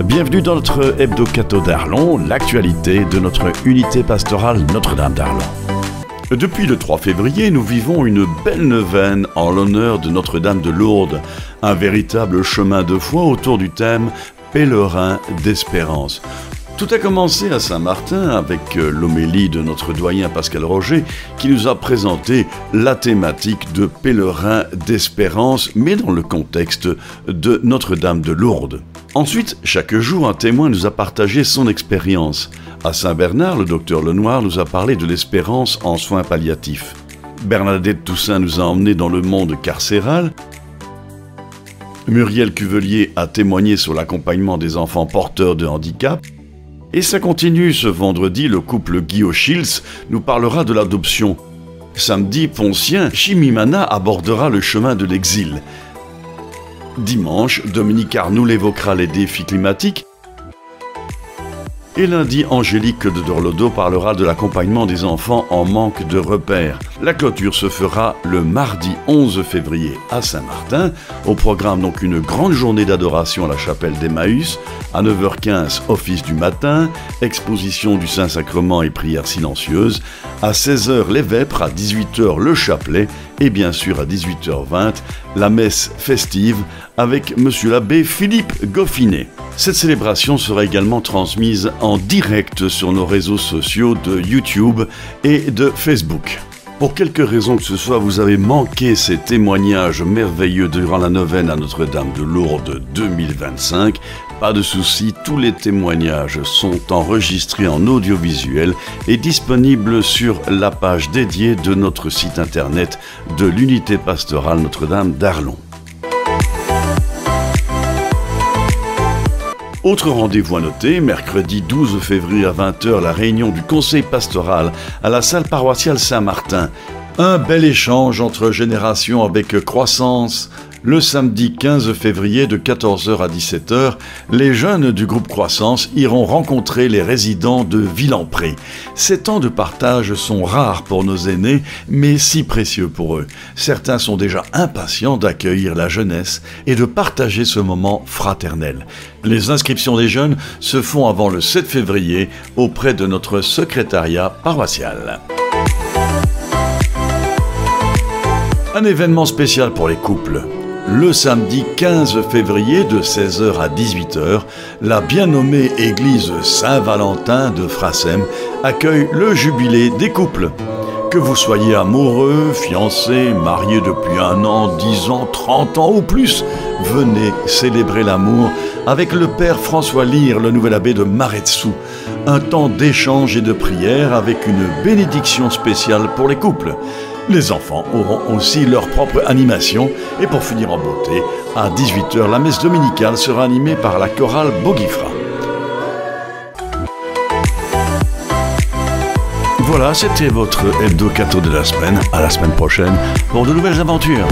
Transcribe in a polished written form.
Bienvenue dans notre hebdo-cateau d'Arlon, l'actualité de notre unité pastorale Notre-Dame d'Arlon. Depuis le 3 février, nous vivons une belle neuvaine en l'honneur de Notre-Dame de Lourdes, un véritable chemin de foi autour du thème « Pèlerin d'espérance ». Tout a commencé à Saint-Martin avec l'homélie de notre doyen Pascal Roger qui nous a présenté la thématique de pèlerin d'espérance, mais dans le contexte de Notre-Dame de Lourdes. Ensuite, chaque jour, un témoin nous a partagé son expérience. À Saint-Bernard, le docteur Lenoir nous a parlé de l'espérance en soins palliatifs. Bernadette Toussaint nous a emmenés dans le monde carcéral. Muriel Cuvelier a témoigné sur l'accompagnement des enfants porteurs de handicap. Et ça continue ce vendredi, le couple Guillaume Schiltz nous parlera de l'adoption. Samedi, Poncien Chimimana abordera le chemin de l'exil. Dimanche, Dominique Arnoul évoquera les défis climatiques. Et lundi, Angélique de Dorlodo parlera de l'accompagnement des enfants en manque de repères. La clôture se fera le mardi 11 février à Saint-Martin. Au programme donc une grande journée d'adoration à la chapelle d'Emmaüs. À 9h15, office du matin, exposition du Saint-Sacrement et prières silencieuses. À 16h, les vêpres, à 18h, le chapelet. Et bien sûr, à 18h20, la messe festive avec Monsieur l'abbé Philippe Goffinet. Cette célébration sera également transmise en direct sur nos réseaux sociaux de YouTube et de Facebook. Pour quelque raison que ce soit, vous avez manqué ces témoignages merveilleux durant la neuvaine à Notre-Dame de Lourdes 2025. Pas de souci, tous les témoignages sont enregistrés en audiovisuel et disponibles sur la page dédiée de notre site internet de l'unité pastorale Notre-Dame d'Arlon. Autre rendez-vous à noter, mercredi 12 février à 20h, la réunion du conseil pastoral à la salle paroissiale Saint-Martin. Un bel échange entre générations avec Croissance. Le samedi 15 février de 14h à 17h, les jeunes du groupe Croissance iront rencontrer les résidents de Villempré. Ces temps de partage sont rares pour nos aînés, mais si précieux pour eux. Certains sont déjà impatients d'accueillir la jeunesse et de partager ce moment fraternel. Les inscriptions des jeunes se font avant le 7 février auprès de notre secrétariat paroissial. Un événement spécial pour les couples. Le samedi 15 février de 16h à 18h, la bien nommée église Saint-Valentin de Frassem accueille le jubilé des couples. Que vous soyez amoureux, fiancés, mariés depuis 1 an, 10 ans, 30 ans ou plus, venez célébrer l'amour avec le père François Lyre, le nouvel abbé de Maretsou. Un temps d'échange et de prière avec une bénédiction spéciale pour les couples. Les enfants auront aussi leur propre animation et pour finir en beauté, à 18h, la messe dominicale sera animée par la chorale Bogifra. Voilà, c'était votre hebdo-cateau de la semaine. À la semaine prochaine pour de nouvelles aventures.